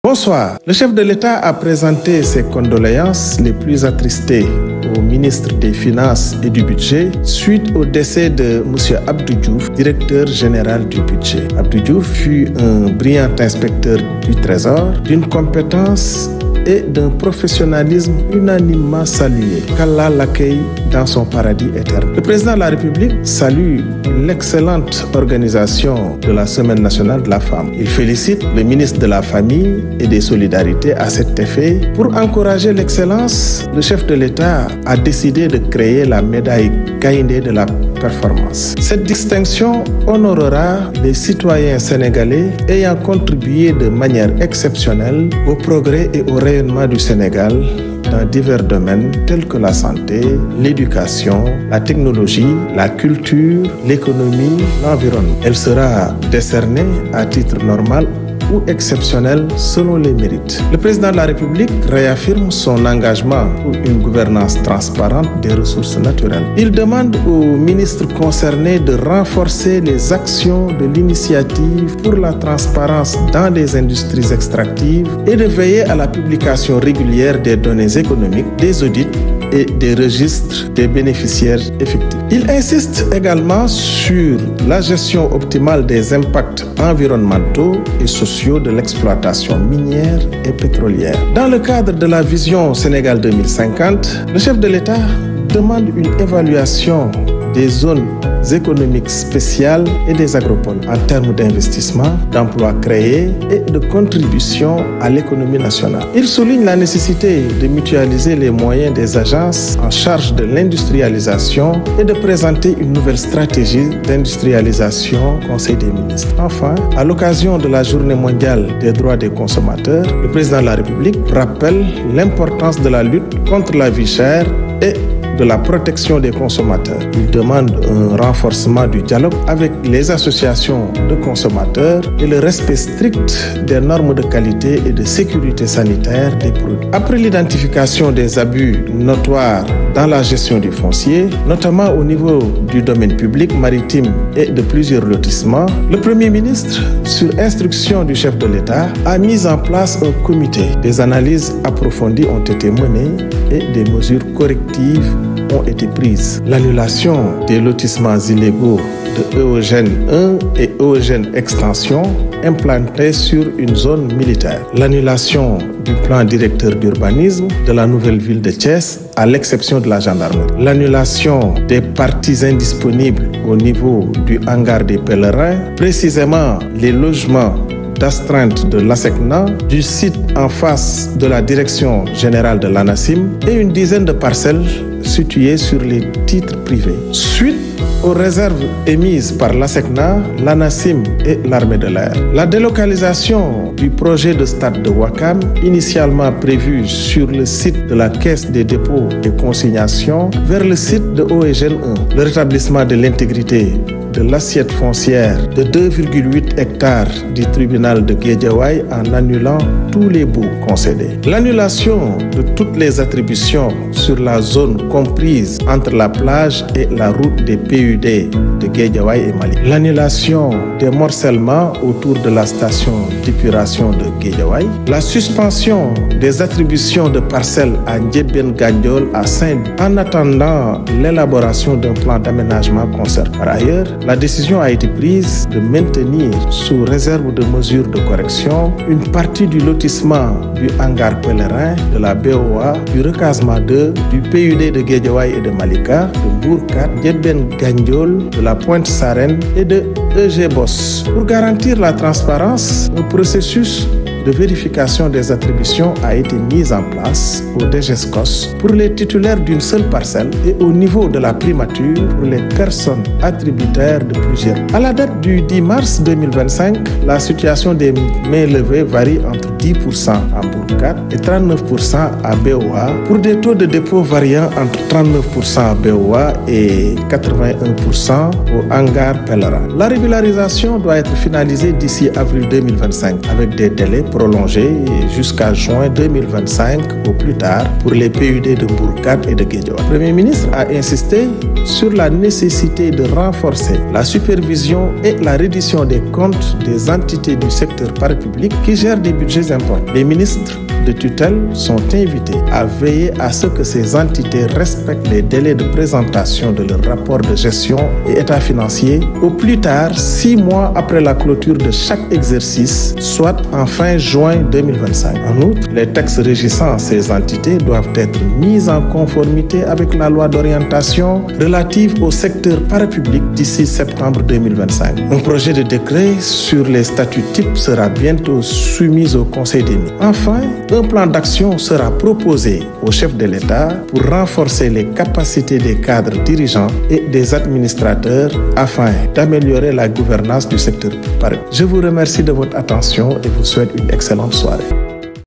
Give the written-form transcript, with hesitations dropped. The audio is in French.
Bonsoir. Le chef de l'État a présenté ses condoléances les plus attristées au ministre des Finances et du Budget suite au décès de M. Abdou Diouf, directeur général du budget. Abdou Diouf fut un brillant inspecteur du Trésor, d'une compétence et d'un professionnalisme unanimement salué. Qu'Allah l'accueille dans son paradis éternel. Le président de la République salue l'excellente organisation de la Semaine nationale de la femme. Il félicite le ministre de la Famille et des Solidarités à cet effet. Pour encourager l'excellence, le chef de l'État a décidé de créer la médaille Gaïndé de la performance. Cette distinction honorera les citoyens sénégalais ayant contribué de manière exceptionnelle au progrès et au rayonnement du Sénégal dans divers domaines tels que la santé, l'éducation, la technologie, la culture, l'économie, l'environnement. Elle sera décernée à titre normal ou exceptionnel selon les mérites. Le président de la République réaffirme son engagement pour une gouvernance transparente des ressources naturelles. Il demande aux ministres concernés de renforcer les actions de l'initiative pour la transparence dans les industries extractives et de veiller à la publication régulière des données économiques, des audits et des registres des bénéficiaires effectifs. Il insiste également sur la gestion optimale des impacts environnementaux et sociaux de l'exploitation minière et pétrolière. Dans le cadre de la vision Sénégal 2050, le chef de l'État demande une évaluation des zones économiques spéciales et des agropoles en termes d'investissement, d'emplois créés et de contribution à l'économie nationale. Il souligne la nécessité de mutualiser les moyens des agences en charge de l'industrialisation et de présenter une nouvelle stratégie d'industrialisation au Conseil des ministres. Enfin, à l'occasion de la Journée mondiale des droits des consommateurs, le président de la République rappelle l'importance de la lutte contre la vie chère et de la protection des consommateurs. Il demande un renforcement du dialogue avec les associations de consommateurs et le respect strict des normes de qualité et de sécurité sanitaire des produits. Après l'identification des abus notoires dans la gestion du foncier, notamment au niveau du domaine public, maritime et de plusieurs lotissements, le Premier ministre, sur instruction du chef de l'État, a mis en place un comité. Des analyses approfondies ont été menées et des mesures correctives ont été prises. L'annulation des lotissements illégaux de Eogène 1 et Eogène Extension implantés sur une zone militaire. L'annulation du plan directeur d'urbanisme de la nouvelle ville de Thiès à l'exception de la gendarmerie. L'annulation des parties indisponibles au niveau du hangar des pèlerins, précisément les logements d'astreinte de l'ASECNA, du site en face de la direction générale de l'ANACIM et une dizaine de parcelles situées sur les titres privés. Suite aux réserves émises par l'ASECNA, l'ANACIM et l'armée de l'air. La délocalisation du projet de stade de Ouakam, initialement prévu sur le site de la Caisse des dépôts et consignations, vers le site de Eogène 1. Le rétablissement de l'intégrité de l'assiette foncière de 2,8 hectares du tribunal de Guédiawaye en annulant tous les baux concédés. L'annulation de toutes les attributions sur la zone comprise entre la plage et la route des PUD de Guédiawaye et Mali. L'annulation des morcellements autour de la station d'épuration de Guédiawaye. La suspension des attributions de parcelles à Ndiébène Gandiol à Saint-Louis en attendant l'élaboration d'un plan d'aménagement concerté. Par ailleurs, la décision a été prise de maintenir sous réserve de mesures de correction une partie du lotissement du hangar pèlerin, de la BOA, du recasement 2, du PUD de Guédiawaye et de Malika, de Bourkat, Ndiébène Gandiol, de la Pointe-Sarène et de EG-Boss. Pour garantir la transparence, un processus de vérification des attributions a été mise en place au DGESCOS pour les titulaires d'une seule parcelle et au niveau de la primature pour les personnes attributaires de plusieurs. À la date du 10 mars 2025, la situation des mainlevés varie entre 10% à Bourkat et 39% à BOA pour des taux de dépôt variant entre 39% à BOA et 81% au hangar pèlerin. La régularisation doit être finalisée d'ici avril 2025 avec des délais prolongée jusqu'à juin 2025 au plus tard pour les PUD de Mbourkane et de Guédiawaye. Le Premier ministre a insisté sur la nécessité de renforcer la supervision et la reddition des comptes des entités du secteur parapublic qui gèrent des budgets importants. Les ministres de tutelle sont invités à veiller à ce que ces entités respectent les délais de présentation de leur rapport de gestion et état financier au plus tard 6 mois après la clôture de chaque exercice, soit en fin juin 2025. En outre, les textes régissant ces entités doivent être mis en conformité avec la loi d'orientation relative au secteur parapublic d'ici septembre 2025. Un projet de décret sur les statuts types sera bientôt soumis au Conseil des ministres. Enfin, un plan d'action sera proposé au chef de l'État pour renforcer les capacités des cadres dirigeants et des administrateurs afin d'améliorer la gouvernance du secteur parapublic. Je vous remercie de votre attention et vous souhaite une excellente soirée.